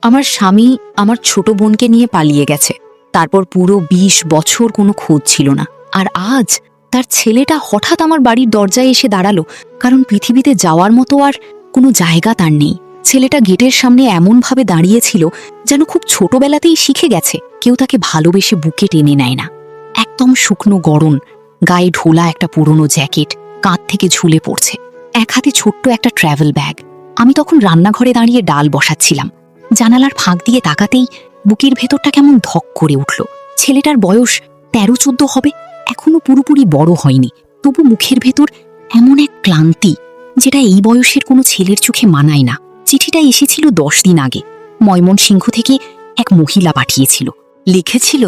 আমার স্বামী আমার ছোট বোনকে নিয়ে পালিয়ে গেছে। তারপর পুরো ২০ বছর কোনো খোঁজ ছিল না। আর আজ তার ছেলেটা হঠাৎ আমার বাড়ির দরজায় এসে দাঁড়ালো, কারণ পৃথিবীতে যাওয়ার মতো আর কোনো জায়গা তার নেই। ছেলেটা গেটের সামনে এমনভাবে দাঁড়িয়েছিল যেন খুব ছোটবেলাতেই শিখে গেছে কেউ তাকে ভালোবেসে বুকে টেনে নেয় না। একদম শুকনো গরম, গায়ে ঢোলা একটা পুরনো জ্যাকেট কাঁধ থেকে ঝুলে পড়ছে, এক হাতে ছোট্ট একটা ট্র্যাভেল ব্যাগ। আমি তখন রান্নাঘরে দাঁড়িয়ে ডাল বসাচ্ছিলাম। জানালার ফাঁক দিয়ে তাকাতেই বুকের ভেতরটা কেমন ধক করে উঠল। ছেলেটার বয়স ১৩-১৪ হবে, এখনো পুরোপুরি বড় হয়নি, তবু মুখের ভেতর এমন এক ক্লান্তি যেটা এই বয়সের কোনো ছেলের চোখে মানায় না। চিঠিটা এসেছিল ১০ দিন আগে। ময়মনসিংহ থেকে এক মহিলা পাঠিয়েছিল। লিখেছিল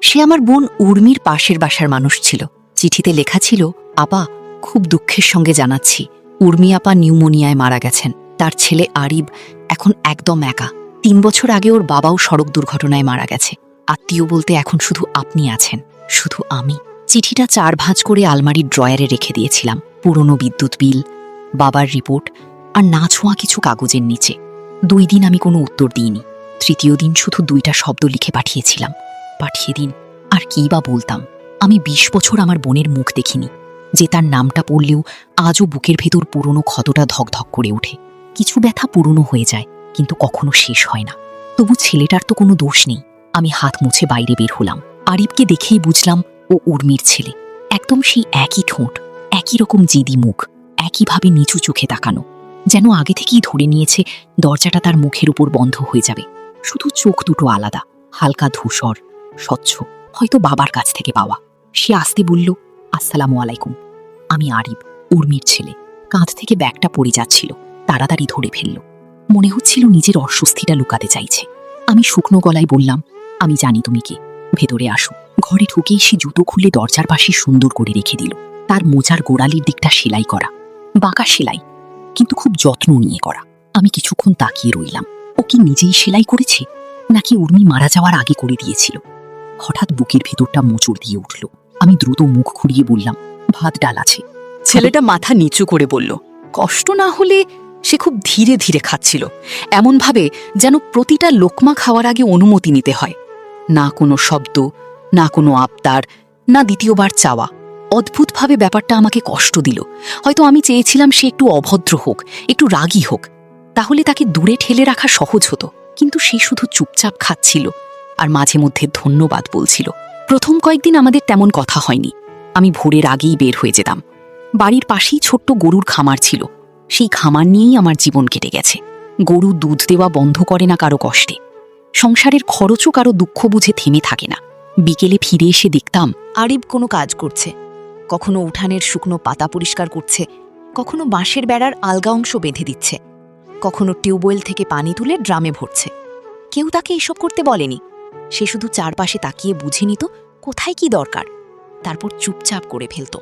সে আমার বোন উর্মির পাশের বাসার মানুষ ছিল। চিঠিতে লেখা ছিল, আপা, খুব দুঃখের সঙ্গে জানাচ্ছি, উর্মি আপা নিউমোনিয়ায় মারা গেছেন। তার ছেলে আরিব এখন একদম একা। ৩ বছর আগে ওর বাবাও সড়ক দুর্ঘটনায় মারা গেছে। আত্মীয় বলতে এখন শুধু আপনি আছেন, শুধু আমি। চিঠিটা ৪ ভাঁজ করে আলমারির ড্রয়ারে রেখে দিয়েছিলাম। পুরনো বিদ্যুৎ বিল, বাবার রিপোর্ট আর না ছোঁয়া কিছু কাগজের নিচে। ২ দিন আমি কোনো উত্তর দিইনি। তৃতীয় দিন শুধু ২টা শব্দ লিখে পাঠিয়েছিলাম, পাঠিয়ে দিন। আর কী বা বলতাম? আমি ২০ বছর আমার বোনের মুখ দেখিনি, যে তার নামটা পড়লেও আজও বুকের ভেতর পুরনো ক্ষতটা ধকধক করে ওঠে। কিছু ব্যথা পুরনো হয়ে যায়, কিন্তু কখনো শেষ হয় না। তবু ছেলেটার তো কোনো দোষ নেই। আমি হাত মুছে বাইরে বের হলাম। আরিবকে দেখেই বুঝলাম ও উর্মির ছেলে। একদম সেই একই ঠোঁট, একই রকম জেদি মুখ, একইভাবে নিচু চোখে তাকানো, যেন আগে থেকেই ধরে নিয়েছে দরজাটা তার মুখের উপর বন্ধ হয়ে যাবে। শুধু চোখ দুটো আলাদা, হালকা ধূসর, স্বচ্ছ, হয়তো বাবার কাছ থেকে পাওয়া। সে আসতে বলল, আসসালামু আলাইকুম। আমি আরিব, উর্মির ছেলে। কাঁধ থেকে ব্যাগটা পড়ে যাচ্ছিল, তাড়াতাড়ি ধরে ফেলল। মনে হচ্ছিল নিজের অস্বস্তিটা লুকাতে চাইছে। আমি শুকনো গলায় বললাম, আমি জানি তুমি কে, ভেতরে আসো। ঘরে ঢুকেই সে জুতো খুলে দরজার পাশে সুন্দর করে রেখে দিল। তার মোজার গোড়ালির দিকটা সেলাই করা, বাঁকা সেলাই, কিন্তু খুব যত্ন নিয়ে করা। আমি কিছুক্ষণ তাকিয়ে রইলাম। ও কি নিজেই সেলাই করেছে, নাকি উর্মি মারা যাওয়ার আগে করে দিয়েছিল? হঠাৎ বুকের ভেতরটা মোচড় দিয়ে উঠল। আমি দ্রুত মুখ ঘুরিয়ে বললাম, ভাত ডাল আছে। ছেলেটা মাথা নিচু করে বলল, কষ্ট না হলে? সে খুব ধীরে ধীরে খাচ্ছিল, এমনভাবে যেন প্রতিটা লোকমা খাওয়ার আগে অনুমতি নিতে হয়। না কোনো শব্দ, না কোনো আবদার, না দ্বিতীয়বার চাওয়া। অদ্ভুতভাবে ব্যাপারটা আমাকে কষ্ট দিল। হয়তো আমি চেয়েছিলাম সে একটু অভদ্র হোক, একটু রাগী হোক, তাহলে তাকে দূরে ঠেলে রাখা সহজ হতো। কিন্তু সে শুধু চুপচাপ খাচ্ছিল আর মাঝে মধ্যে ধন্যবাদ বলছিল। প্রথম কয়েকদিন আমাদের তেমন কথা হয়নি। আমি ভোরের আগেই বের হয়ে যেতাম। বাড়ির পাশেই ছোট্ট গরুর খামার ছিল। সেই খামার নিয়েই আমার জীবন কেটে গেছে। গরু দুধ দেওয়া বন্ধ করে না কারো কষ্টে। সংসারের খরচও কারো দুঃখ বুঝে থেমে থাকে না। বিকেলে ফিরে এসে দেখতাম আরিব কোনো কাজ করছে। কখনো উঠানের শুকনো পাতা পরিষ্কার করছে, কখনো বাঁশের বেড়ার আলগা অংশ বেঁধে দিচ্ছে, কখনো টিউবওয়েল থেকে পানি তুলে ড্রামে ভরছে। কেউ তাকে এসব করতে বলেনি। সে শুধু চারপাশে তাকিয়ে বুঝে নিত কোথায় কি দরকার, তারপর চুপচাপ করে ফেলত।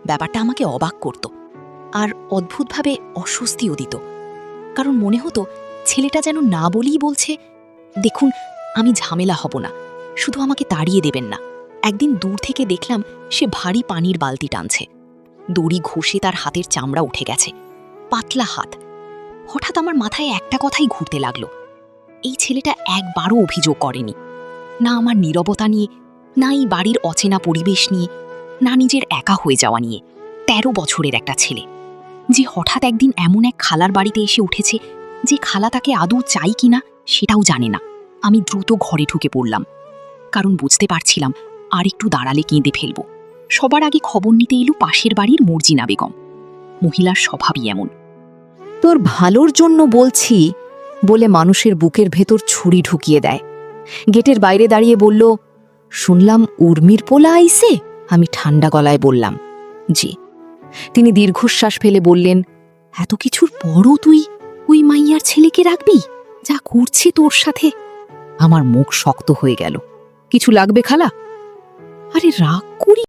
ব্যাপারটা আমাকে অবাক করত আর অদ্ভুতভাবে অস্বস্তিও দিত। কারণ মনে হতো ছেলেটা যেন না বলেই বলছে, দেখুন, আমি ঝামেলা হব না, শুধু আমাকে তাড়িয়ে দেবেন না। একদিন দূর থেকে দেখলাম সে ভারী পানির বালতি টানছে। দড়ি ঘষে তার হাতের চামড়া উঠে গেছে, পাতলা হাত। হঠাৎ আমার মাথায় একটা কথাই ঘুরতে লাগলো, এই ছেলেটা একবারও অভিযোগ করেনি, না আমার নীরবতা নিয়ে, না এই বাড়ির অচেনা পরিবেশ নিয়ে, না নিজের একা হয়ে যাওয়া নিয়ে। ১৩ বছরের একটা ছেলে, যে হঠাৎ একদিন এমন এক খালার বাড়িতে এসে উঠেছে, যে খালা তাকে আদৌ চাই কিনা সেটাও জানে না। আমি দ্রুত ঘরে ঢুকে পড়লাম, কারণ বুঝতে পারছিলাম আর একটু দাঁড়ালে কেঁদে ফেলব। সবার আগে খবর নিতে এলো পাশের বাড়ির মর্জিনা বেগম। মহিলার স্বভাবই এমন, তোর ভালোর জন্য বলছি বলে মানুষের বুকের ভেতর ছুরি ঢুকিয়ে দেয়। গেটের বাইরে দাঁড়িয়ে বলল, শুনলাম উর্মির পোলা আইছে। আমি ঠান্ডা গলায় বললাম, জি। তিনি দীর্ঘশ্বাস ফেলে বললেন, এত কিছুর পরও তুই ওই মাইয়ার ছেলেকে রাখবি, যা করছে তোর সাথে? আমার মুখ শক্ত হয়ে গেল। কিছু লাগবে খালা? আরে রাগ করি